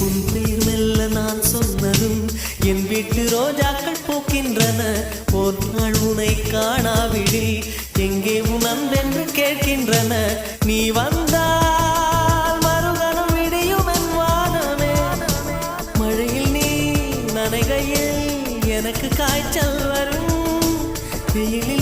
உன் பேர் மெல்ல நான் சொன்னதும் என் வீட்டு ரோஜாக்கள் பூக்கின்றன. ஒரு நாள் உனை காணாவிடில் எங்கே உன் அன்பென்று கேட்கின்றன. நீ வந்தால் மறுகணம் விடியும் என் வானமே. மழையில் நீ நனைகையில் எனக்கு காய்ச்சல் வரும். வெயிலில்